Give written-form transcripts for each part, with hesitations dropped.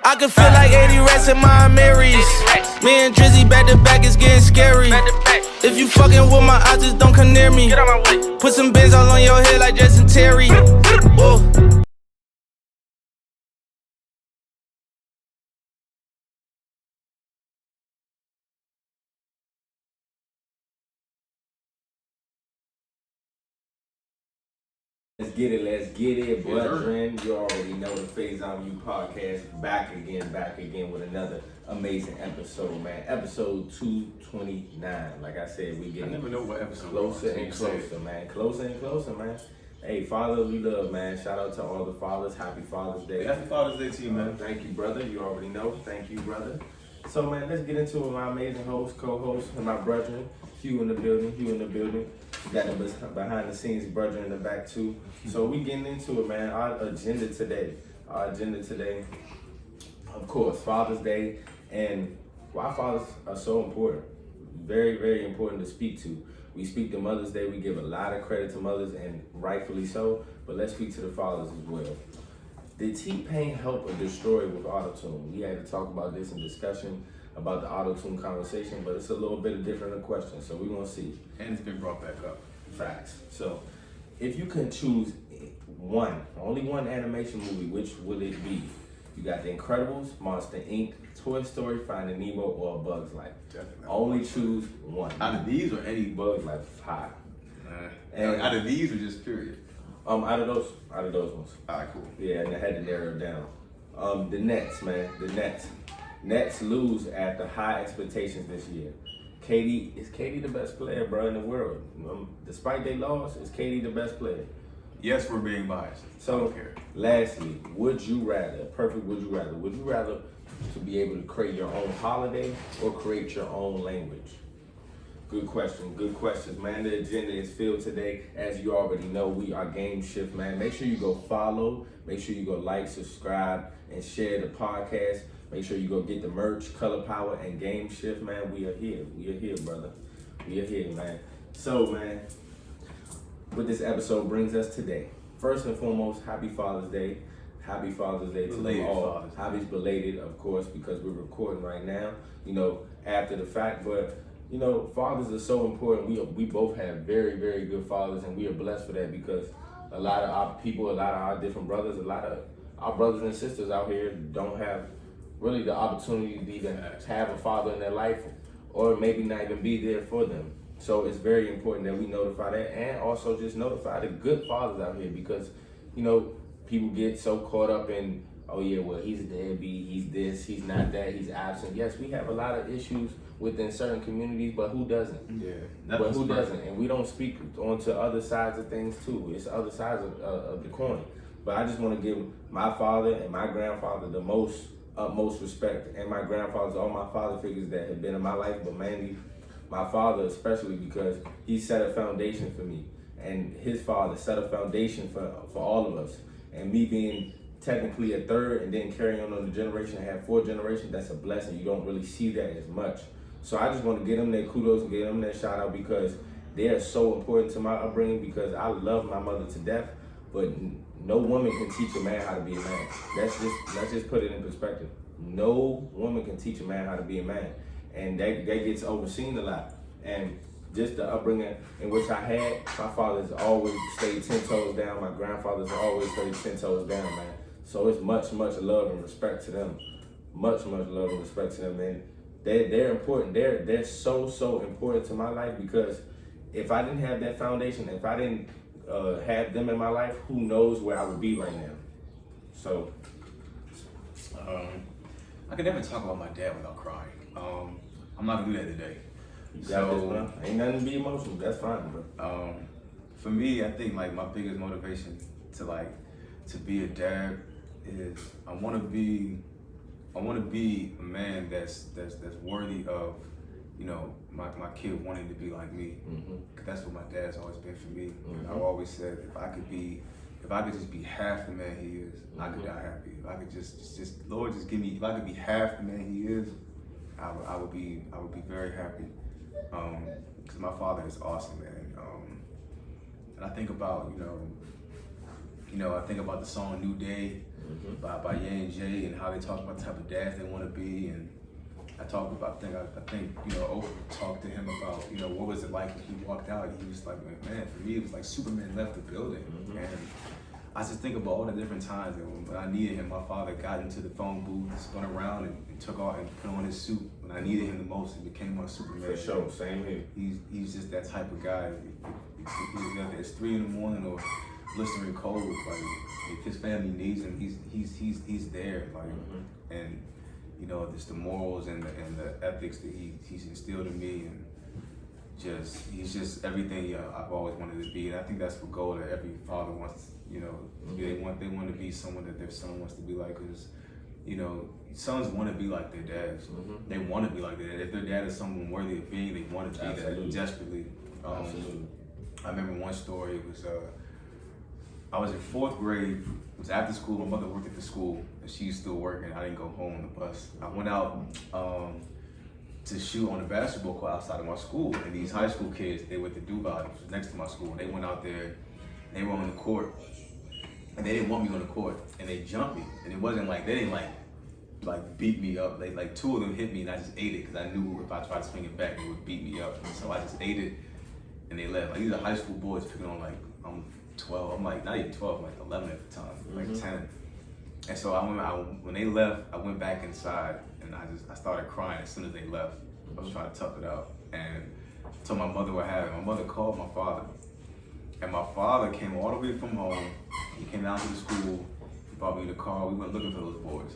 I can feel like 80 rats in my Marys. Me and Drizzy back to back, it's getting scary. If you fucking with my eyes, just don't come near me. Put some bins all on your head like Justin Terry. Whoa. Let's get it, brethren. You already know the Faison You podcast back again with another amazing episode, man. Episode 229. Like I said, we getting I never know what episode closer and closer, man. Closer and closer, man. Hey, fathers, we love, man. Shout out to all the fathers. Happy Father's Day. Happy Father's Day to you, man. Thank you, brother. You already know. Thank you, brother. So, man, let's get into it. My amazing host, co-host, and my brethren. Hugh in the building. We got the behind the scenes brother in the back too. So we getting into it, man. Our agenda today, of course, Father's Day, and why fathers are so important. Very, very important to speak to. We speak to Mother's Day. We give a lot of credit to mothers, and rightfully so. But let's speak to the fathers as well. Did TPain help or destroy with Autotune? We had to talk about this in discussion about the Autotune conversation, but it's a little bit of different question, so we're gonna see. And it's been brought back up. Facts. So, if you can choose only one animation movie, which would it be? You got The Incredibles, Monster Inc., Toy Story, Finding Nemo, or A Bug's Life. Definitely. Only choose one. Out of these or any Bug's Life 5. And out of these or just period? Out of those ones. Alright, cool. Yeah, and I had to narrow it down. The Nets, man. The Nets lose after high expectations this year. Is Katie the best player, bro, in the world? Despite they loss, is Katie the best player? Yes, we're being biased. So, I don't care. Lastly, would you rather to be able to create your own holiday or create your own language? Good questions, man. The agenda is filled today. As you already know, we are Game Shift, man. Make sure you go follow. Make sure you go like, subscribe, and share the podcast. Make sure you go get the merch, Color Power, and Game Shift, man. We are here, brother. We are here, man. So, man, what this episode brings us today. First and foremost, happy Father's Day. Happy Father's Day to you all. Happy belated, of course, because we're recording right now, after the fact. But, fathers are so important. We both have very, very good fathers, and we are blessed for that because a lot of our people, a lot of our different brothers, a lot of our brothers and sisters out here don't have really the opportunity to even have a father in their life or maybe not even be there for them. So it's very important that we notify that and also just notify the good fathers out here because, people get so caught up in, oh yeah, well, he's a deadbeat, he's this, he's not that, he's absent. Yes, we have a lot of issues within certain communities, but who doesn't? Yeah. But who doesn't? And we don't speak onto other sides of things too. It's other sides of the coin. But I just want to give my father and my grandfather the utmost respect, and my grandfathers, all my father figures that have been in my life, but mainly my father especially because he set a foundation for me, and his father set a foundation for all of us. And me being technically a third and then carrying on the generation, have 4 generations, that's a blessing. You don't really see that as much. So I just want to give them that kudos and give them that shout out because they are so important to my upbringing because I love my mother to death, but no woman can teach a man how to be a man. Let's just put it in perspective. No woman can teach a man how to be a man. And that gets overseen a lot. And just the upbringing in which I had, my father's always stayed 10 toes down. My grandfather's always stayed 10 toes down, man. So it's much, much love and respect to them. Much love and respect to them, man. They're important. They're so important to my life because if I didn't have that foundation, if I didn't have them in my life, who knows where I would be right now. So I can never talk about my dad without crying. I'm not gonna do that today. So ain't nothing to be emotional. That's fine, bro. For me, I think like my biggest motivation to be a dad is I want to be a man that's worthy of, my kid wanting to be like me. Mm-hmm. That's what my dad's always been for me. Mm-hmm. I've always said if I could just be half the man he is, I could die happy. If I could just Lord, just give me. If I could be half the man he is, I would be very happy. Because my father is awesome, man. And I think about You know, I think about the song New Day by Ye and Jay and how they talk about the type of dads they want to be. And I think, you know, Oprah talked to him about, you know, what was it like when he walked out. He was like, man, for me, it was like Superman left the building. And I just think about all the different times that when I needed him, my father got into the phone booth, spun around and took off and put on his suit. When I needed him the most, he became my Superman. For sure, same here. He's just that type of guy. Whether it's 3 in the morning or blistering cold, like if his family needs him, he's there. Like, and you know, just the morals and the ethics that he's instilled in me, and he's just everything I've always wanted to be. And I think that's the goal that every father wants. You know, they want to be someone that their son wants to be like. Because you know, sons want to be like their dads. They want to be like their dad. If their dad is someone worthy of being, they want to be that desperately. Absolutely. I remember one story. It was I was in 4th grade. It was after school. My mother worked at the school, and she was still working. I didn't go home on the bus. I went out to shoot on the basketball court outside of my school, and these high school kids, they went to Duval, which was next to my school. They went out there. They were on the court, and they didn't want me on the court, and they jumped me. And it wasn't like they didn't like beat me up. They like 2 of them hit me, and I just ate it because I knew if I tried to swing it back, they would beat me up. And so I just ate it, and they left. Like these are high school boys picking on like I'm 12. I'm like not even 12, I'm like 11 at the time, like 10. And so when they left, I went back inside, and I started crying as soon as they left. I was trying to tough it out, and told my mother what happened. My mother called my father, and my father came all the way from home. He came down to the school. He brought me in the car. We went looking for those boys,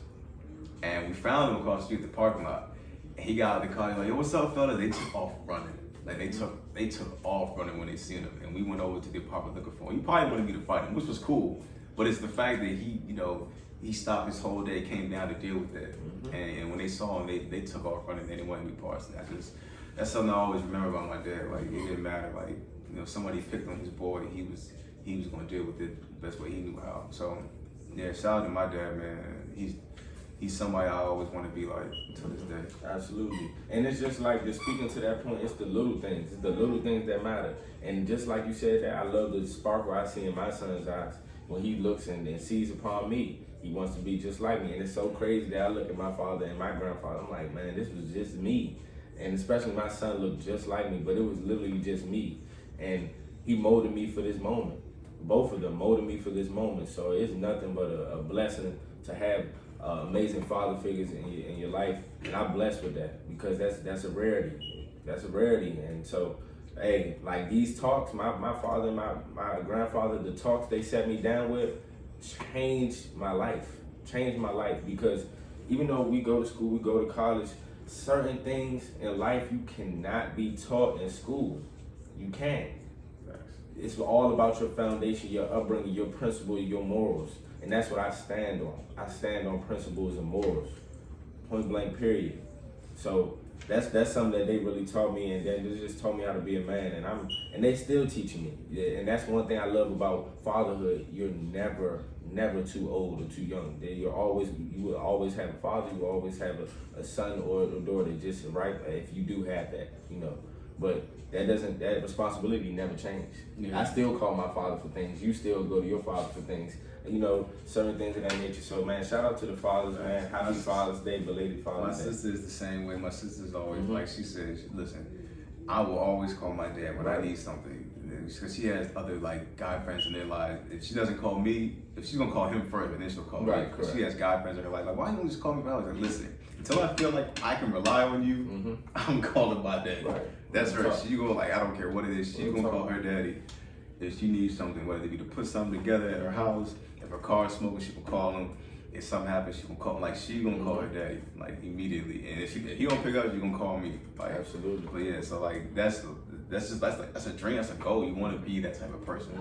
and we found them across the street at the parking lot. And he got out of the car. He was like, "Yo, what's up, fellas?" They took off running. Like they took off running when they seen him, and we went over to the apartment looking for him. He probably wanted me to fight him, which was cool. But it's the fact that he stopped his whole day, came down to deal with that. And when they saw him, they took off running. They didn't want any parts of that. That's something I always remember about my dad. Like it didn't matter. Like somebody picked on his boy, he was gonna deal with it the best way he knew how. So yeah, shout out to my dad, man. He's somebody I always want to be like to this day. Absolutely. And it's just like, just speaking to that point, it's the little things. It's the little things that matter. And just like you said that, I love the sparkle I see in my son's eyes when he looks and sees upon me. He wants to be just like me. And it's so crazy that I look at my father and my grandfather. I'm like, man, this was just me. And especially my son looked just like me, but it was literally just me. And he molded me for this moment. Both of them molded me for this moment. So it's nothing but a blessing to have amazing father figures in your life, and I'm blessed with that because that's a rarity. That's a rarity. And so, hey, like these talks, my father and my grandfather, the talks they set me down with changed my life. Because even though we go to school, we go to college, certain things in life you cannot be taught in school. You can't. It's all about your foundation, your upbringing, your principles, your morals. And that's what I stand on. I stand on principles and morals, point blank, period. So that's something that they really taught me, and then they just taught me how to be a man, and they still teaching me. Yeah, and that's one thing I love about fatherhood. You're never too old or too young. You will always have a father. You will always have a son or a daughter. Just right if you do have that, But that responsibility never changed. Yeah. I still call my father for things. You still go to your father for things. Certain things of that nature. So, man, shout out to the fathers, man. Happy Father's Day, belated Father's Day. My sister is the same way. My sister's always like she says, listen, I will always call my dad when I need something. Because she has other guy friends in their lives. If she doesn't call me, if she's gonna call him first, then she'll call me. Correct. She has guy friends in her life. Like, why don't you just call me? I was like, listen, until I feel like I can rely on you, I'm calling my dad. Right. That's her. She go I don't care what it is. She's gonna call her daddy if she needs something, whether it be to put something together at her house. If her car is smoking, she will call him. If something happens, she will call him. She gonna call her daddy immediately. And if he don't pick up, she gonna call me. Absolutely. But yeah, so that's a dream. That's a goal. You want to be that type of person,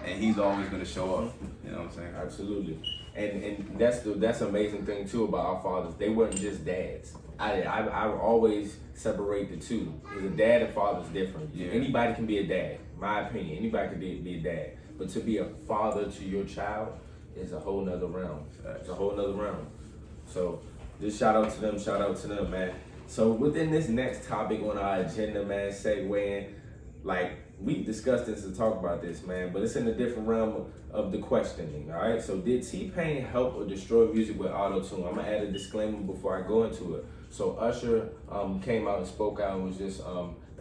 and he's always gonna show up. You know what I'm saying? Absolutely. And that's the amazing thing too about our fathers. They weren't just dads. I always separate the two. Because a dad and father is different. Yeah. Anybody can be a dad. My opinion. Anybody can be a dad. But to be a father to your child is a whole nother realm. It's a whole nother realm. So just shout out to them, man. So within this next topic on our agenda, man, segueing, we discussed this and talked about this, man, but it's in a different realm of the questioning, all right? So did T-Pain help or destroy music with Autotune? I'm gonna add a disclaimer before I go into it. So Usher came out and spoke out and was just,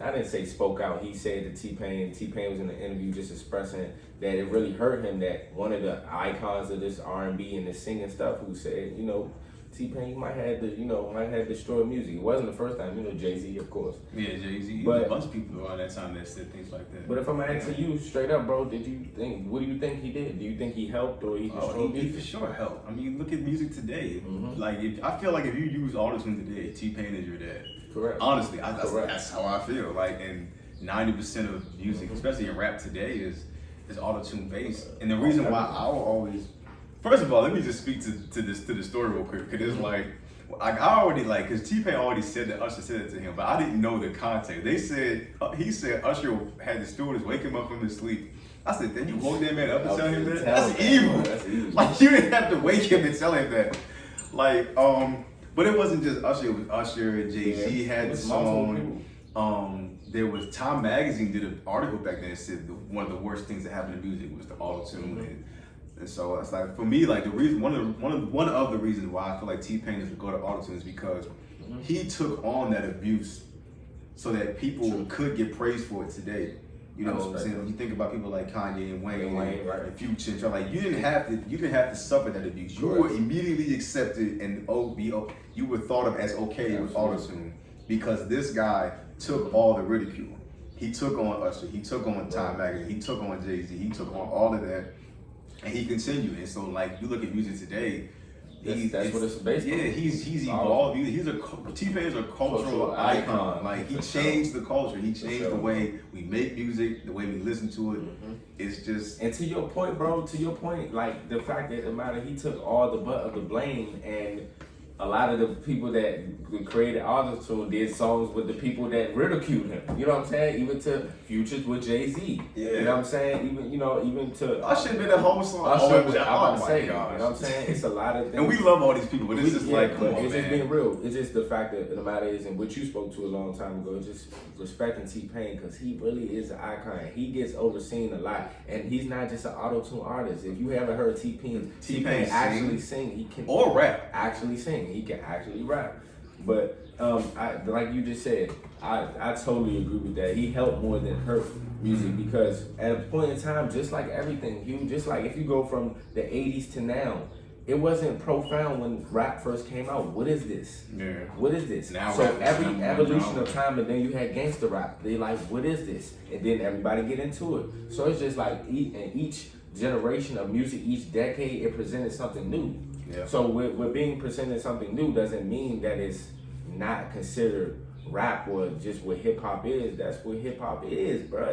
I didn't say spoke out, he said that T-Pain was in the interview just expressing that it really hurt him that one of the icons of this R&B and this singing stuff who said, you know, T-Pain might have destroyed music. It wasn't the first time, you know, Jay-Z, of course. Yeah, Jay-Z. But a bunch of people around that time that said things like that. But if I'm asking you straight up, bro, what do you think he did? Do you think he helped or he destroyed music? He for sure helped. I mean, look at music today. Like, I feel like if you use Autotune today, T-Pain is your dad. Correct. Honestly, that's how I feel. Like, and 90% of music, especially in rap today, is Autotune based. And the reason why I will always, first of all, let me just speak to the story real quick, because it's like I already because T-Pain already said that Usher said it to him, but I didn't know the context. He said Usher had the stewardess wake him up from his sleep. I said, then you woke that man up and tell him that? That's evil. That's evil. Like, you didn't have to wake him and tell him that. Like, but it wasn't just Usher. It was Usher. Jay-Z had the song. There was Time Magazine did an article back then that said one of the worst things that happened to music was the Autotune. And so it's like, for me, like, the reason, one of the reasons why I feel like T-Pain is to go to Autotune is because he took on that abuse so that people could get praised for it today. You know what I'm saying? When you think about people like Kanye and Wayne and Future, and like, you didn't have to suffer that abuse. You were immediately accepted and you were thought of as okay with Autotune because this guy took all the ridicule. He took on Usher, he took on Time Magazine, he took on Jay-Z, he took on all of that. And he continued, and so like you look at music today, that's what it's based on. Yeah, he's evolved. T-Pain is a cultural icon. Like, he changed the culture. He changed the way we make music, the way we listen to it. It's just. And to your point, bro. Like the fact that the matter, he took all the butt of the blame, and a lot of the people that created Autotune did songs with the people that ridiculed him. You know what I'm saying? Even to Futures with Jay-Z. Yeah. You know what I'm saying? Even to Usher been a whole song. Usher was, I'm say, you know what I'm saying? It's a lot of things. And we love all these people, but it's just it's just being real. It's just the fact that the matter is, and what you spoke to a long time ago, it's just respecting T-Pain, because he really is an icon. He gets overseen a lot, and he's not just an Autotune artist. If you haven't heard T-Pain actually sing, he can actually sing. He can actually rap. But like you just said, I totally agree with that. He helped more than hurt music, because at a point in time, just like everything, just like if you go from the 80s to now, it wasn't profound when rap first came out. What is this? Yeah. What is this? Now, so every evolution of time, and then you had gangster rap. They like, what is this? And then everybody get into it. So it's just like each generation of music, each decade, it presented something new. Yeah. So with being presented something new doesn't mean that it's not considered rap or just what hip hop is. That's what hip hop is, bro.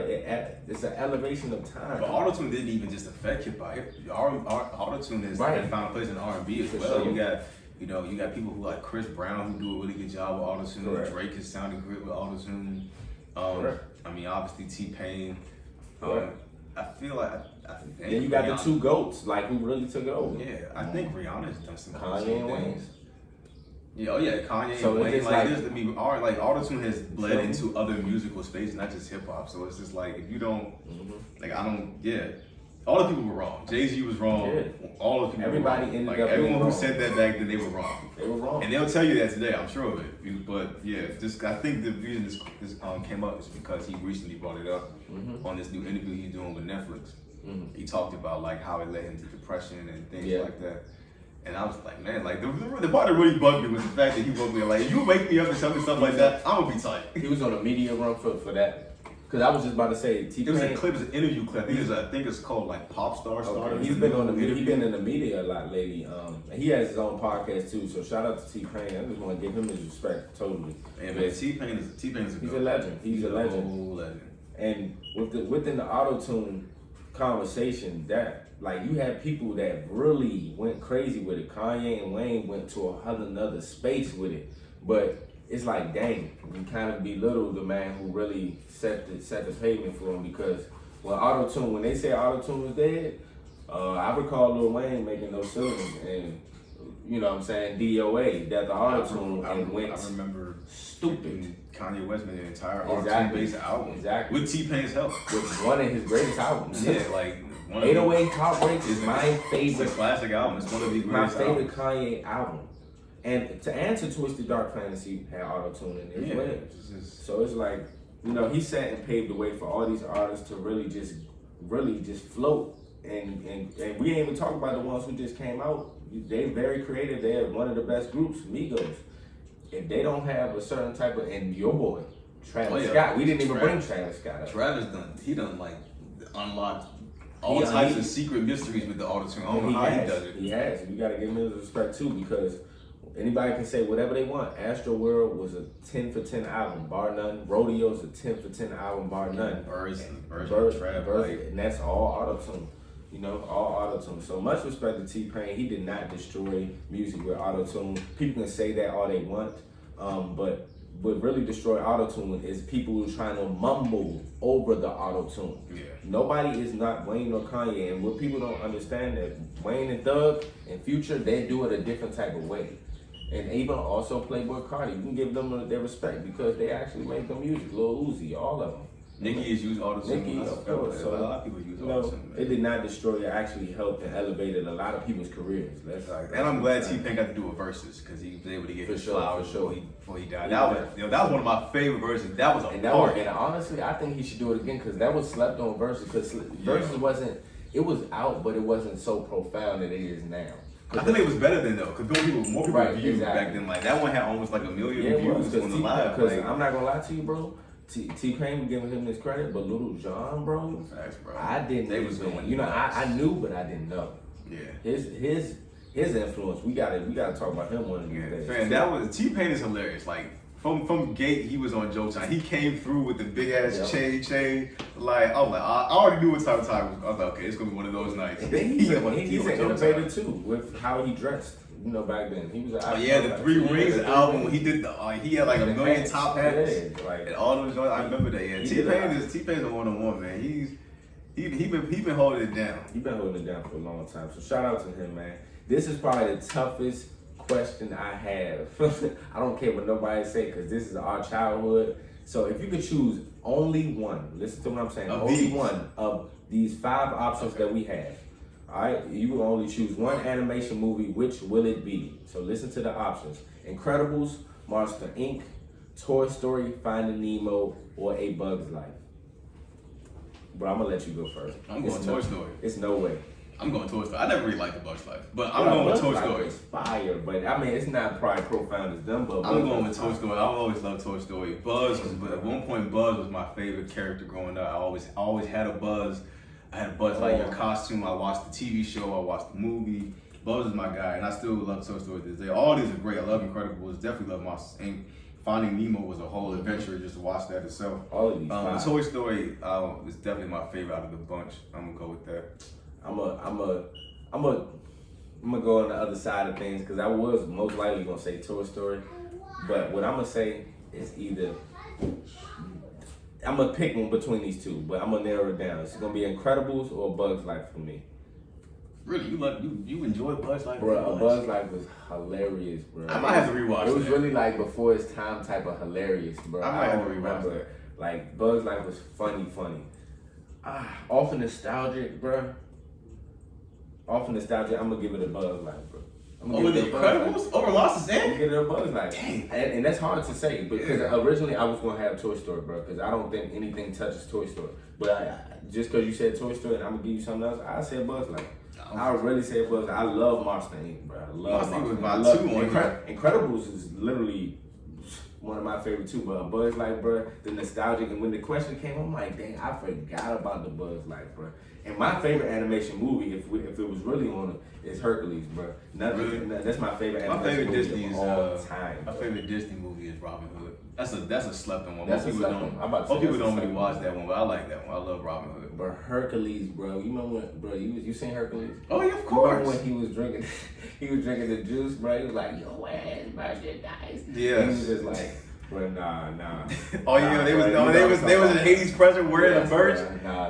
It's an elevation of time. But Autotune didn't even just affect hip hop. Autotune has found a place in R&B as well. Sure. You got people who like Chris Brown who do a really good job with Autotune. Correct. Drake has sounded great with Autotune. I mean, obviously T-Pain. I feel like then you got Rihanna. The two GOATs, like, who really took it over. Yeah, I think Rihanna's done some Kanye and Wayne. Yeah, Kanye and Wayne. Like Autotune has bled into other musical spaces, not just hip hop. So it's just like, if you don't, all the people were wrong. Jay-Z was wrong. Yeah. All the people Everybody were wrong. Everyone who said that back then, they were wrong. They were wrong. And they'll tell you that today, I'm sure of it. But yeah, I think the reason this came up is because he recently brought it up on this new interview he's doing with Netflix. He talked about like how it led him to depression and things like that. And I was like, man, like the part that really bugged me was the fact that he woke me up. Like, if you wake me up and tell me stuff like that, I'm gonna be tight. He was on a media run for that. Cause I was just about to say, T-Pain. It was a clip, it was an interview clip. I think it's called like Pop Star Starter. He's been on the media. He's been in the media a lot lately. And he has his own podcast too. So shout out to T-Pain. I just want to give him his respect totally. And man, T-Pain is a legend. He's a legend. And within the Autotune conversation, that like you had people that really went crazy with it. Kanye and Wayne went to another space with it, but it's like, dang, you kind of belittle the man who really set the pavement for him, because when they say Autotune was dead, I recall Lil Wayne making those ceilings, and you know what I'm saying, DOA, that the Autotune, and went I remember stupid. Kanye West made an entire Exactly. Autotune-based album. Exactly. With T-Pain's help. With one of his greatest albums. Yeah, like, 808 Heartbreaks is my It's a favorite. classic album. It's one of the My greatest favorite albums. Kanye album. And to answer Twisted Dark Fantasy had Autotune in it as well. So it's like, you know, he sat and paved the way for all these artists to really just float. And we ain't even talk about the ones who just came out. They very creative. They are one of the best groups, Migos. If they don't have a certain type of, and your boy, Travis Scott, we didn't even bring Travis Scott up. Travis done like unlocked all types of secret mysteries with the Autotune. I don't know how he does it. He has. You gotta give him his respect too, because anybody can say whatever they want. Astro World was a 10 for 10 album, bar none. Rodeo's a 10 for 10 album, bar none. Birds, and that's all Autotune. You know, all Autotune. So much respect to T-Pain. He did not destroy music with Autotune. People can say that all they want, but what really destroyed Autotune is people who are trying to mumble over the Autotune. Yeah. Nobody is not Wayne or Kanye, and what people don't understand that Wayne and Thug and Future, they do it a different type of way. And even also Playboy Cardi, you can give them their respect because they actually make the music. Lil Uzi, all of them. Nicki is used Autotune. Nicki, of course. So a lot of people use you know, Autotune. it did not destroy it. Actually helped and elevated a lot of people's careers. And I'm glad T-Pain got to do a versus because he was able to get his flowers before he died. That was one of my favorite verses. That was and honestly, I think he should do it again because that was slept on versus. Because versus wasn't. It was out, but it wasn't so profound that it is now. I think it was better than though, because more people viewed back then. Like that one had almost like 1 million views on the live. Because I'm not gonna lie to you, bro. T-Pain was giving him this credit, but Little John, bro, facts, bro. I didn't. They was going. You know, I knew, but I didn't know. Yeah. His influence. We gotta talk about him one of these days. Man, that was T-Pain is hilarious. Like from gate, he was on Joe time. He came through with the big ass chain. Like I was like, I already knew what type of time. I was like, okay, it's gonna be one of those nights. He's an innovator too with how he dressed. You know, back then he was. The Three Rings album. He did he had like 1 million top hats and all those. I remember that. Yeah, T-Pain's a 1-on-1 man. He been holding it down. He been holding it down for a long time. So shout out to him, man. This is probably the toughest question I have. I don't care what nobody say because this is our childhood. So if you could choose only one, listen to what I'm saying. Only one of these 5 options that we have. All right, you will only choose one animation movie. Which will it be? So listen to the options: Incredibles, Monster Inc., Toy Story, Finding Nemo, or A Bug's Life. But I'm gonna let you go first. I'm going Toy Story. It's no way. I'm going Toy Story. I never really liked The Bug's Life, but I'm going with Toy Story. It's fire, but I mean, it's not probably profound as them, but I'm going with Toy Story. I always loved Toy Story. Buzz was, but at one point, Buzz was my favorite character growing up. I always had a Buzz. I had a Buzz Lightyear costume. I watched the TV show. I watched the movie. Buzz is my guy, and I still love Toy Story to this day. All these are great. I love Incredibles. Definitely love Monsters Inc. Finding Nemo was a whole adventure just to watch that itself. All of these. Toy Story is definitely my favorite out of the bunch. I'm gonna go with that. I'm gonna go on the other side of things because I was most likely gonna say Toy Story, but what I'm gonna say is either I'm gonna pick one between these two, but I'm gonna narrow it down. It's gonna be Incredibles or Bug's Life for me. Really, you enjoy Buzz Life? Bro, Buzz Life was hilarious, bro. I might have to rewatch it. It was really like before its time type of hilarious, bro. I might have to remember. that. Like Buzz Life was funny. Off of nostalgic, bro. Off of nostalgic, I'm gonna give it a Buzz Life, bro. Over The Incredibles? Over Monsters Inc? I'm gonna give it a Buzz Life. Dang. And that's hard to say because originally I was gonna have Toy Story, bro, because I don't think anything touches Toy Story. But just because you said Toy Story and I'm gonna give you something else, I said Buzz Life. I would really say Buzz. I love Monster Inc, bro. I love Monster Inc. Incredibles is literally one of my favorite too, but Buzz Life, bro, the nostalgic. And when the question came, I'm like, dang, I forgot about the Buzz Life, bro. And my favorite animation movie, if it was really on it, is Hercules, bro. That's my favorite animation movie of all time. My favorite Disney movie is Robin Hood. That's a slept on one. Most people don't really watch that one, but I like that one. I love Robin Hood. But Hercules, bro, you remember when, bro, you seen Hercules? Oh yeah, of course. Remember when he was drinking the juice, bro? He was like, yo, ass merchandise. Yeah. He was just like, But nah. Oh yeah, they was in Hades pressure wearing the merch.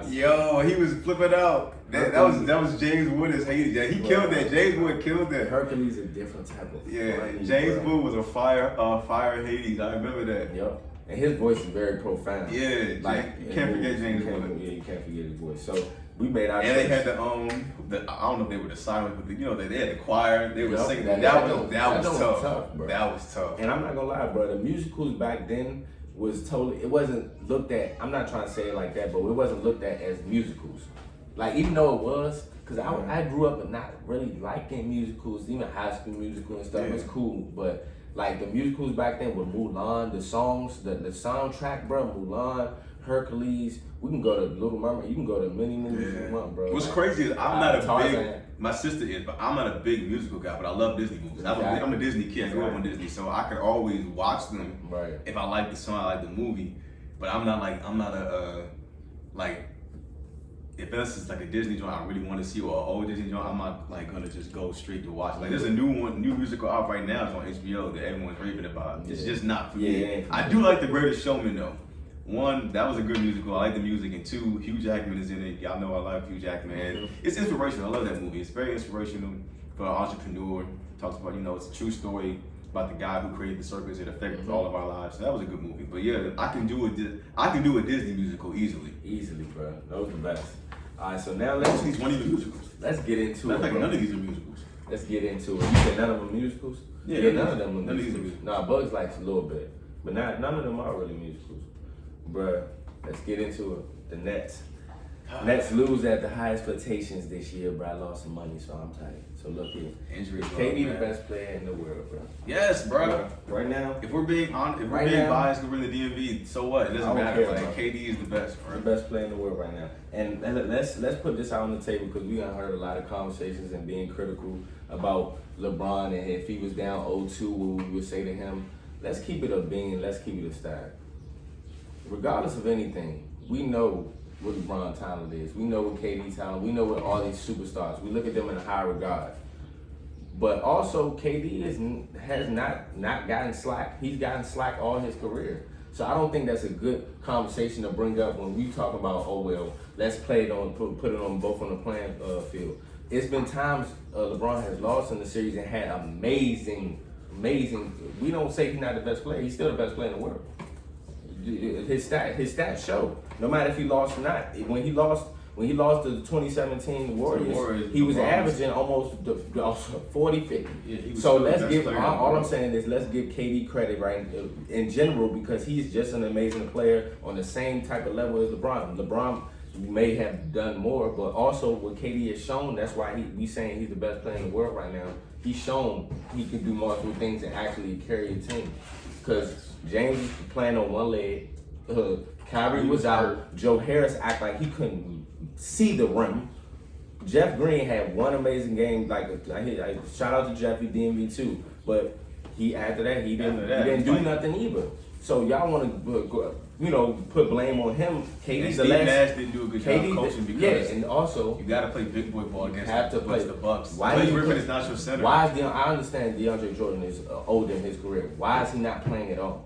Yo, he was flipping out. That was James Wood as Hades. Yeah, he killed that. James Wood killed that. Hercules a different type of. Yeah, funny, James Wood was a fire Hades. I remember that. Yep. And his voice is very profound. Yeah, like you can't forget James Wood. Yeah, you can't forget his voice. So we made our. And they had the I don't know if they were the silent, but they had the choir. They were singing. That was tough. Bro. That was tough. And I'm not gonna lie, bro. The musicals back then was totally. It wasn't looked at. I'm not trying to say it like that, but it wasn't looked at as musicals. Like even though it was, because I grew up not really liking musicals, even High School Musical and stuff. It was cool, but. Like the musicals back then with Mulan, the songs, the soundtrack, bro, Mulan, Hercules. We can go to Little Mermaid. You can go to many movies you want, bro. What's crazy is I'm not a big. My sister is, but I'm not a big musical guy. But I love Disney movies. I'm a Disney kid. I grew up on Disney, so I could always watch them. Right. If I like the song, I like the movie. But I'm not a if this is like a Disney joint I really want to see, or an old Disney joint, I'm not like gonna just go straight to watch. Like there's a new musical out right now. It's on HBO that everyone's raving about. It's just not for me. I do like The Greatest Showman though. One, that was a good musical. I like the music, and two, Hugh Jackman is in it. Y'all know I love Hugh Jackman. And it's inspirational. I love that movie. It's very inspirational for an entrepreneur. It talks about it's a true story about the guy who created the circus. It affected all of our lives. So that was a good movie. But yeah, I can do a Disney musical easily. Easily, bro. Those are the best. All right, so now let's get into it. None of these are musicals. Let's get into it. You said none of them musicals? Yeah, none of them are none musicals. Nah, Bugs likes a little bit, but none of them are really musicals. Bruh, let's get into it. The Nets. Nets lose at the high expectations this year, bro. I lost some money, so I'm tight. So look here. Injuries. KD the best player in the world, bro. Yes, bro. Right now, if we're being biased to win the DMV, so what? It doesn't matter. Like KD is the best, bro. The best player in the world right now. And let's put this out on the table because we done heard a lot of conversations and being critical about LeBron and if he was down 0-2, what we would say to him. Let's keep it a bean. Let's keep it a stack. Regardless of anything, we know what LeBron talent is. We know what KD talent. We know what all these superstars. We look at them in a high regard. But also, KD has not gotten slack. He's gotten slack all his career. So I don't think that's a good conversation to bring up when we talk about, let's play it on, put it on both on the playing field. It's been times LeBron has lost in the series and had amazing. We don't say he's not the best player. He's still the best player in the world. His stats show. No matter if he lost or not. When he lost to the 2017 Warriors, he was averaging almost 40, 50. Yeah, so let's give, all I'm saying is let's give KD credit, right, in general, because he's just an amazing player on the same type of level as LeBron. LeBron may have done more, but also what KD has shown, that's why we saying he's the best player in the world right now. He's shown he can do multiple things and actually carry a team. Because James was playing on one leg, Kyrie was out, Joe Harris acted like he couldn't see the rim. Jeff Green had one amazing game, shout out to Jeffy, DMV too, but after that he didn't do nothing either. So y'all want to put blame on him. KD's the last. Nash didn't do a good job coaching because and also you got to play big boy ball against the Bucks. Why Griffin is not your center. I understand DeAndre Jordan is older in his career. Why is he not playing at all?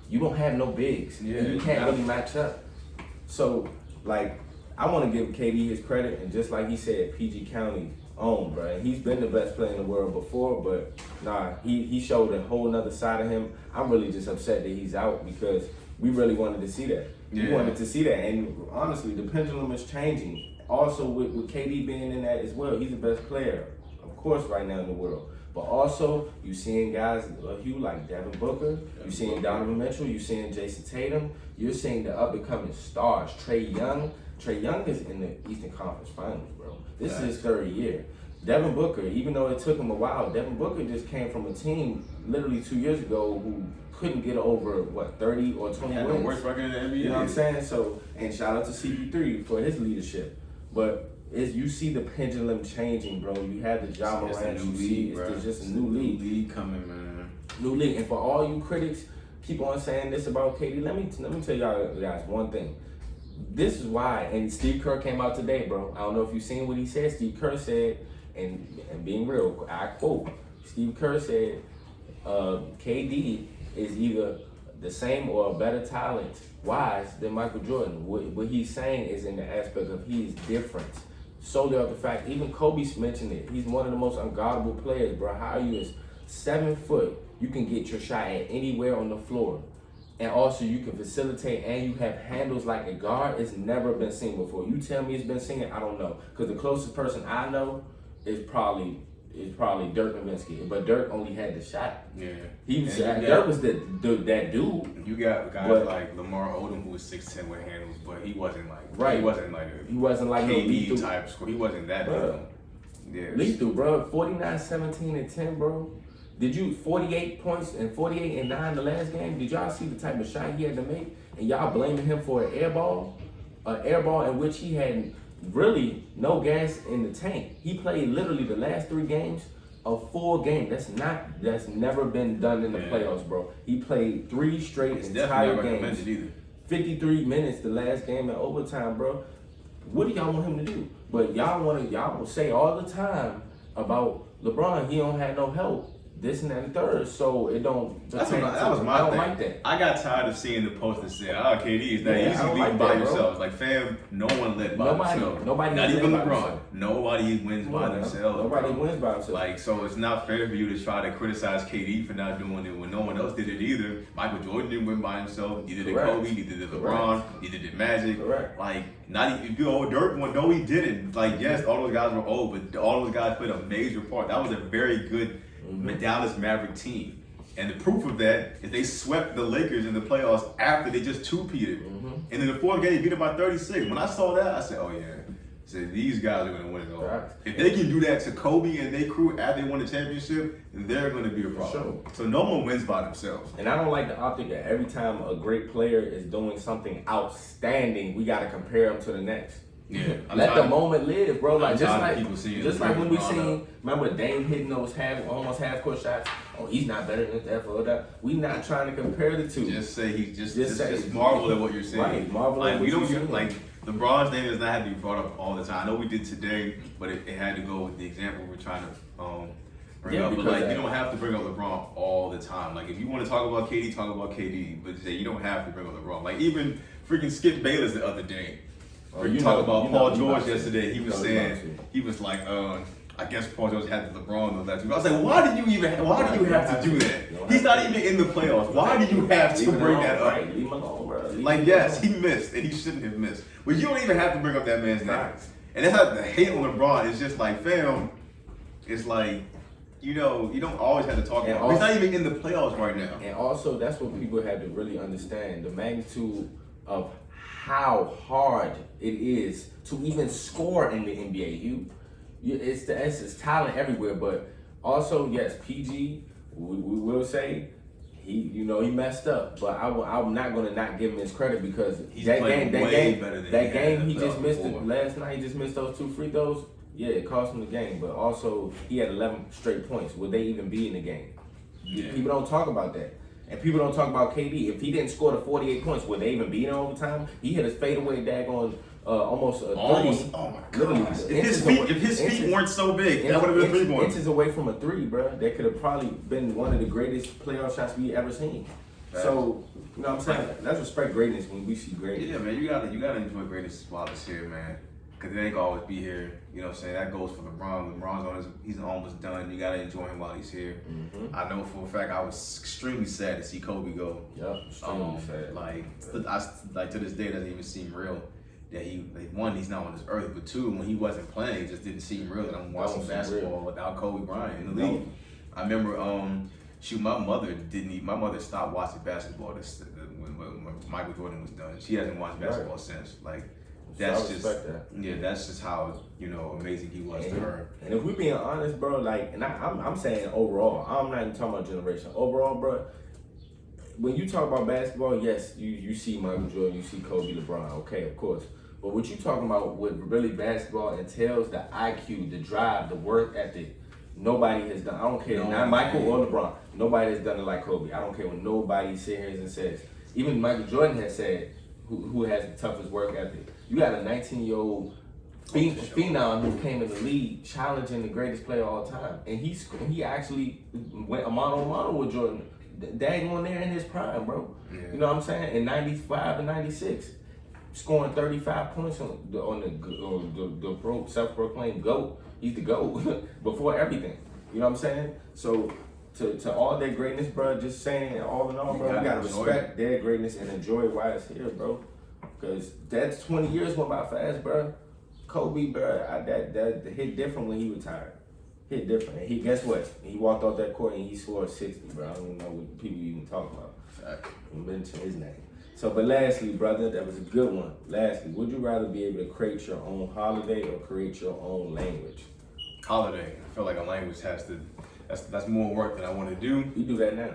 You don't have no bigs. Yeah, you can't really match up. So I want to give KD his credit, and just like he said, PG County owned, bro. He's been the best player in the world before, but he showed a whole nother side of him. I'm really just upset that he's out because we really wanted to see that. Yeah. We wanted to see that, and honestly, the pendulum is changing. Also, with KD being in that as well, he's the best player, of course, right now in the world. But also, you seeing guys like Devin Booker, you seeing Donovan Mitchell, you seeing Jason Tatum, you're seeing the up-and-coming stars, Trae Young. Trae Young is in the Eastern Conference Finals, bro. This is his third year. Devin Booker, even though it took him a while, Devin Booker just came from a team literally 2 years ago who couldn't get over, 30 or 20 wins. The worst record in the NBA. You know what I'm saying? So, and shout out to CP3 for his leadership. But you see the pendulum changing, bro. You have the Ja Morant, it's just a new league. New league coming, man. New league. And for all you critics, keep on saying this about KD. Let me tell y'all guys one thing. This is why, and Steve Kerr came out today, bro. I don't know if you've seen what he said. Steve Kerr said, and being real, I quote, Steve Kerr said, KD is either the same or a better talent wise than Michael Jordan. What he's saying is in the aspect of he's different. Solely off the fact, even Kobe mentioned it. He's one of the most unguardable players, bro. How are you is 7 foot, you can get your shot at anywhere on the floor. And also you can facilitate and you have handles like a guard. It's never been seen before. You tell me it's been seen, I don't know. Because the closest person I know is probably Dirk Nowitzki. But Dirk only had the shot. Yeah. Dirk was that dude. You got guys like Lamar Odom who was 6'10" with handles, but he wasn't like he wasn't like KD no type score. He wasn't that bro. Yeah. Lethal, bro. 49, 17, and 10, bro. Did you 48 points and 48 and 9 the last game? Did y'all see the type of shot he had to make? And y'all blaming him for an air ball in which he had really no gas in the tank. He played literally the last 3 games a full game. That's never been done in the playoffs, bro. He played 3 straight entire games. 53 minutes the last game in overtime, bro. What do y'all want him to do? But y'all will say all the time about LeBron, he don't have no help. This and that and third, so it don't. That was my I don't thing. like that. I got tired of seeing the post that said, "Oh, KD is that easy leading by yourself." Like, fam, no one led by themselves. Nobody. Not even LeBron. Nobody wins by themselves. Nobody wins by themselves. Like, so it's not fair for you to try to criticize KD for not doing it when no one else did it either. Michael Jordan didn't win by himself. Neither did Kobe. Neither did LeBron. Neither did Magic. Correct. Like, not even Dirk one. No, he didn't. Like, yes, all those guys were old, but all those guys played a major part. That was a very good Dallas Maverick team. And the proof of that is they swept the Lakers in the playoffs after they just two-peated. And in the 4th game, they beat them by 36. When I saw that, I said, oh yeah. I said, these guys are going to win it all. Right. If they can do that to Kobe and their crew after they won the championship, they're going to be a problem. Sure. So no one wins by themselves. And I don't like the optic that every time a great player is doing something outstanding, we got to compare them to the next. Yeah, let the moment live, bro. Like just like when we seen, remember Dame hitting those almost half court shots. Oh, he's not better than that or that. We not trying to compare the two. Just say he's just marvel at what you're saying. Right, marvel at what you're saying. Like LeBron's name does not have to be brought up all the time. I know we did today, but it had to go with the example we're trying to bring up. But like you don't have to bring up LeBron all the time. Like if you want to talk about KD, talk about KD. But you don't have to bring up LeBron. Like even freaking Skip Bayless the other day. Or you talk about Paul George yesterday. He was saying he was like, I guess Paul George had the LeBron the last week. I was like, why do you have to do that? He's not even in the playoffs. Why do you have to bring that up? Leave him alone, bro. Like yes, he missed and he shouldn't have missed. But you don't even have to bring up that man's name. And that's how the hate on LeBron is just like, fam. It's like. You don't always have to talk about him. He's not even in the playoffs right now. And also, that's what people have to really understand. The magnitude of how hard it is to even score in the NBA. It's talent everywhere, but also, yes, PG, we will say, he messed up. But I'm not going to not give him his credit because that game he just missed it last night. He just missed those 2 free throws. Yeah, it cost him the game, but also he had 11 straight points. Would they even be in the game? Yeah. People don't talk about that. And people don't talk about KD. If he didn't score the 48 points, would they even be in overtime? He hit his fadeaway daggone almost a 30. Oh my gosh. If his feet weren't so big, that would have been 3 points. Inches away from a 3, bro. That could have probably been one of the greatest playoff shots we ever seen. So, you know what I'm saying? Let's respect greatness when we see greatness. Yeah, man, you gotta enjoy greatness while it's here, man. Because it ain't gonna always be here. You know what I'm saying? That goes for LeBron. He's almost done. You gotta enjoy him while he's here. I know for a fact I was extremely sad to see Kobe go. Yep, extremely sad. Like to this day, it doesn't even seem real that one, he's not on this earth, but 2, when he wasn't playing, it just didn't seem real that I'm watching basketball without Kobe Bryant in the league. I remember, my mother stopped watching basketball when Michael Jordan was done. She hasn't watched basketball since. That's just how amazing he was to her. And if we're being honest, bro, I'm saying overall, I'm not even talking about generation. Overall, bro, when you talk about basketball, yes, you see Michael Jordan, you see Kobe, LeBron, okay, of course. But what you talking about, what really basketball entails, the IQ, the drive, the work ethic, nobody has done. I don't care, not Michael or LeBron. Nobody has done it like Kobe. I don't care what nobody sits here and says. Even Michael Jordan has said, who has the toughest work ethic. You got a 19-year-old phenom who came in the league challenging the greatest player of all time. And he actually went a mano-a-mano with Jordan dang on there in his prime, bro. Yeah. You know what I'm saying? In 95 and 96, scoring 35 points on the self-proclaimed GOAT. He's the GOAT before everything. You know what I'm saying? So to all their greatness, bro, just saying all in all, bro, we gotta respect their greatness and enjoy it while it's here, bro. Cause that's 20 years went by fast, bro. Kobe, bro, that hit different when he retired. Hit different. And he, guess what? He walked off that court and he scored 60, bro. I don't even know what people even talk about. Mention his name. So, but lastly, brother, that was a good one. Lastly, would you rather be able to create your own holiday or create your own language? Holiday. I feel like a language has to. That's more work than I want to do. We do that now.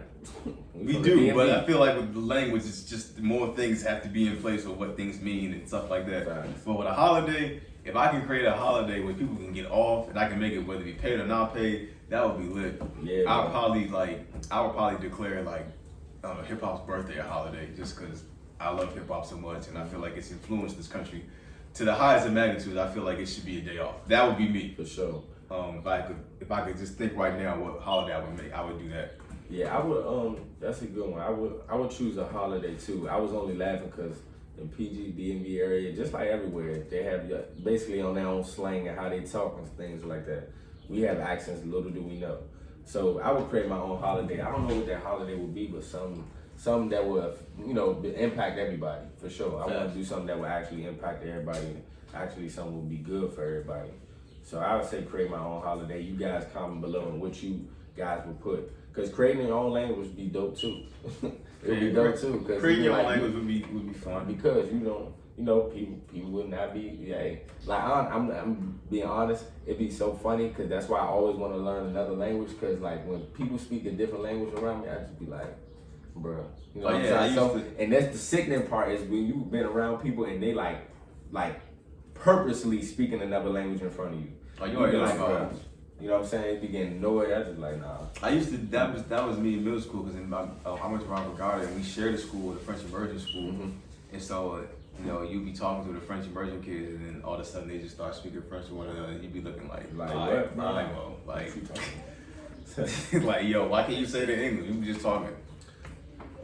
We do, but I feel like with the language, it's just more things have to be in place for what things mean and stuff like that. Right. But with a holiday, if I can create a holiday where people can get off and I can make it whether it be paid or not paid, that would be lit. Yeah, I would probably declare like hip hop's birthday a holiday just because I love hip hop so much and I feel like it's influenced this country to the highest of magnitude. I feel like it should be a day off. That would be me for sure. If I could just think right now what holiday I would make, I would do that. Yeah, I would. That's a good one. I would choose a holiday too. I was only laughing because in PG, DMV area, just like everywhere, they have basically on their own slang and how they talk and things like that. We have accents, little do we know. So I would create my own holiday. I don't know what that holiday would be, but something that would, impact everybody for sure. I want to do something that would actually impact everybody. Actually, something would be good for everybody. So I would say create my own holiday. You guys comment below on what you guys would put. Because creating your own language would be dope too. It would be dope too. Creating your own language would be fun. Because people would not be, like I'm being honest, it'd be so funny because that's why I always want to learn another language because like when people speak a different language around me, I just be like, bro, you know what I'm saying? And that's the sickening part is when you've been around people and they like purposely speaking another language in front of you. Oh, you already like, you know what I'm saying? They getting annoyed. I just like, nah. I used to, that was me in middle school because I went to Robert Garden and we shared a school with a French immersion school. Mm-hmm. And so, you'd be talking to the French immersion kids and then all of a sudden they just start speaking French to one another and you'd be looking like what? Like, yo, why can't you say it in English? You be just talking.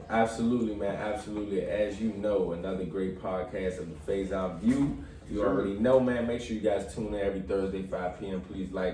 Absolutely, man. Absolutely. As you know, another great podcast of the Faison View. You already know, man. Make sure you guys tune in every Thursday, 5 p.m. Please like.